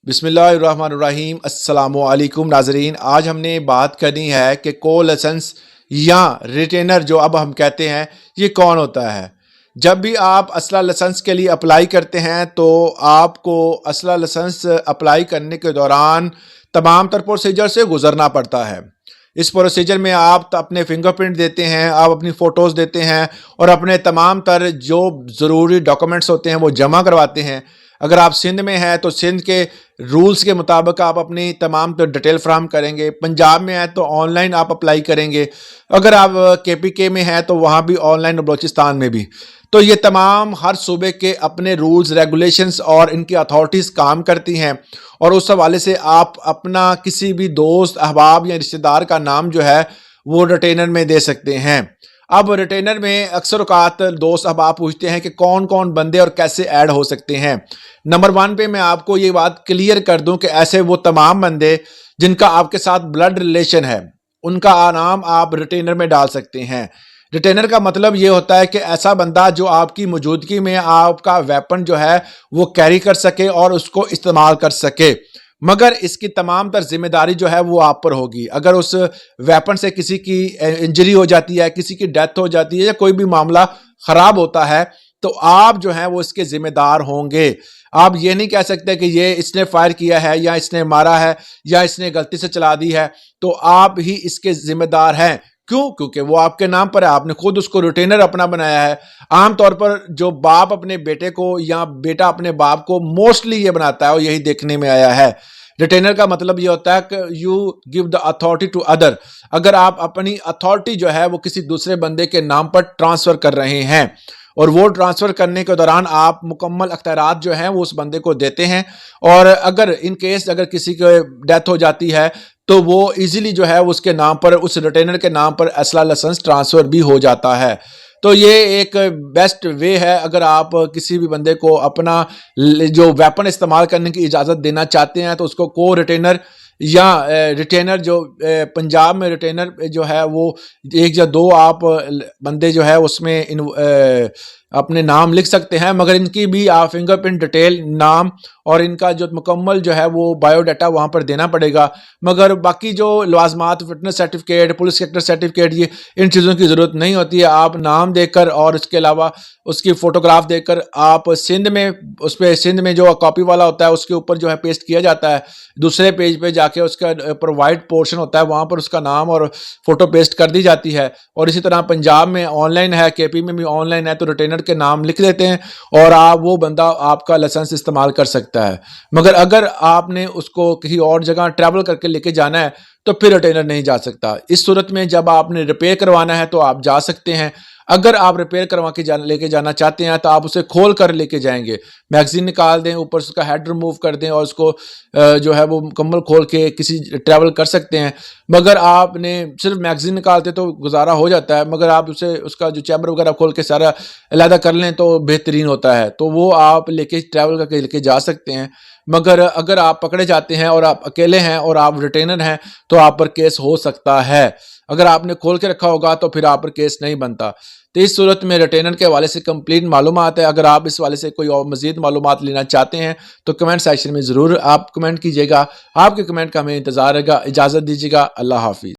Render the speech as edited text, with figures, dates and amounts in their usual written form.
بسم اللہ الرحمن الرحیم۔ السلام علیکم ناظرین، آج ہم نے بات کرنی ہے کہ کو لائسنس یا ریٹینر جو اب ہم کہتے ہیں یہ کون ہوتا ہے۔ جب بھی آپ اسلحہ لائسنس کے لیے اپلائی کرتے ہیں تو آپ کو اسلحہ لائسنس اپلائی کرنے کے دوران تمام تر پروسیجر سے گزرنا پڑتا ہے۔ اس پروسیجر میں آپ اپنے فنگر پرنٹ دیتے ہیں، آپ اپنی فوٹوز دیتے ہیں اور اپنے تمام تر جو ضروری ڈاکومنٹس ہوتے ہیں وہ جمع کرواتے ہیں۔ اگر آپ سندھ میں ہیں تو سندھ کے رولز کے مطابق آپ اپنی تمام تو ڈیٹیل فراہم کریں گے۔ پنجاب میں ہیں تو آن لائن آپ اپلائی کریں گے۔ اگر آپ KPK میں ہیں تو وہاں بھی آن لائن، اور بلوچستان میں بھی۔ تو یہ تمام ہر صوبے کے اپنے رولز، ریگولیشنز اور ان کی اتھارٹیز کام کرتی ہیں، اور اس حوالے سے آپ اپنا کسی بھی دوست، احباب یا رشتہ دار کا نام جو ہے وہ ریٹینر میں دے سکتے ہیں۔ اب ریٹینر میں اکثر اوقات دوست احباب پوچھتے ہیں کہ کون کون بندے اور کیسے ایڈ ہو سکتے ہیں۔ نمبر 1 پہ میں آپ کو یہ بات کلیئر کر دوں کہ ایسے وہ تمام بندے جن کا آپ کے ساتھ بلڈ ریلیشن ہے، ان کا نام آپ ریٹینر میں ڈال سکتے ہیں۔ ریٹینر کا مطلب یہ ہوتا ہے کہ ایسا بندہ جو آپ کی موجودگی میں آپ کا ویپن جو ہے وہ کیری کر سکے اور اس کو استعمال کر سکے، مگر اس کی تمام تر ذمہ داری جو ہے وہ آپ پر ہوگی۔ اگر اس ویپن سے کسی کی انجری ہو جاتی ہے، کسی کی ڈیتھ ہو جاتی ہے یا کوئی بھی معاملہ خراب ہوتا ہے تو آپ جو ہیں وہ اس کے ذمہ دار ہوں گے۔ آپ یہ نہیں کہہ سکتے کہ یہ اس نے فائر کیا ہے یا اس نے مارا ہے یا اس نے غلطی سے چلا دی ہے تو آپ ہی اس کے ذمہ دار ہیں۔ کیوں؟ کیونکہ وہ آپ کے نام پر ہے، آپ نے خود اس کو ریٹینر اپنا بنایا ہے۔ عام طور پر جو باپ اپنے بیٹے کو یا بیٹا اپنے باپ کو موسٹلی یہ بناتا ہے اور یہی دیکھنے میں آیا ہے۔ ریٹینر کا مطلب یہ ہوتا ہے کہ you give the authority to other, اگر آپ اپنی اتھارٹی جو ہے وہ کسی دوسرے بندے کے نام پر ٹرانسفر کر رہے ہیں، اور وہ ٹرانسفر کرنے کے دوران آپ مکمل اختیارات جو ہیں وہ اس بندے کو دیتے ہیں، اور اگر ان کیس اگر کسی کو ڈیتھ ہو جاتی ہے تو وہ ایزیلی جو ہے اس کے نام پر، اس ریٹینر کے نام پر اسلحہ لائسنس ٹرانسفر بھی ہو جاتا ہے۔ تو یہ ایک بیسٹ وے ہے اگر آپ کسی بھی بندے کو اپنا جو ویپن استعمال کرنے کی اجازت دینا چاہتے ہیں تو اس کو ریٹینر یا ریٹینر جو پنجاب میں ریٹینر جو ہے وہ 1 یا 2 آپ بندے جو ہے اس میں اپنے نام لکھ سکتے ہیں، مگر ان کی بھی آپ فنگر پرنٹ ڈیٹیل، نام اور ان کا جو مکمل جو ہے وہ بایو ڈیٹا وہاں پر دینا پڑے گا۔ مگر باقی جو لوازمات، fitness certificate, police sector certificate, یہ ان چیزوں کی ضرورت نہیں ہوتی ہے۔ آپ نام دے کر اور اس کے علاوہ اس کی فوٹوگراف دے کر آپ سندھ میں، اس پہ سندھ میں جو کاپی والا ہوتا ہے اس کے اوپر جو ہے پیسٹ کیا جاتا ہے، دوسرے پیج پہ جا کے اس کا پرووائڈ پورشن ہوتا ہے وہاں پر اس کا نام اور فوٹو پیسٹ کر دی جاتی ہے۔ اور اسی طرح پنجاب میں آن لائن ہے، KP میں بھی آن لائن ہے، تو ریٹینر کے نام لکھ دیتے ہیں اور وہ بندہ آپ کا لائسنس استعمال کر سکتا ہے۔ مگر اگر آپ نے اس کو کسی اور جگہ ٹریول کر کے لے کے جانا ہے تو پھر ریٹینر نہیں جا سکتا۔ اس صورت میں جب آپ نے ریپیئر کروانا ہے تو آپ جا سکتے ہیں۔ اگر آپ ریپیئر کروا کے لے کے جانا چاہتے ہیں تو آپ اسے کھول کر لے کے جائیں گے، میگزین نکال دیں، اوپر اس کا ہیڈ ریموو کر دیں اور اس کو جو ہے وہ مکمل کھول کے کسی ٹریول کر سکتے ہیں۔ مگر آپ نے صرف میگزین نکالتے تو گزارا ہو جاتا ہے، مگر آپ اسے اس کا جو چیمبر وغیرہ کھول کے سارا علیحدہ کر لیں تو بہترین ہوتا ہے، تو وہ آپ لے کے ٹریول کر کے لے کے جا سکتے ہیں۔ مگر اگر آپ پکڑے جاتے ہیں اور آپ اکیلے ہیں اور آپ ریٹینر ہیں تو آپ پر کیس ہو سکتا ہے۔ اگر آپ نے کھول کے رکھا ہوگا تو پھر آپ پر کیس نہیں بنتا۔ تو اس صورت میں ریٹینر کے حوالے سے کمپلیٹ معلومات ہے۔ اگر آپ اس حوالے سے کوئی اور مزید معلومات لینا چاہتے ہیں تو کمنٹ سیکشن میں ضرور آپ کمنٹ کیجیے گا۔ آپ کے کمنٹ کا ہمیں انتظار رہے گا۔ اجازت دیجیے گا۔ اللہ حافظ۔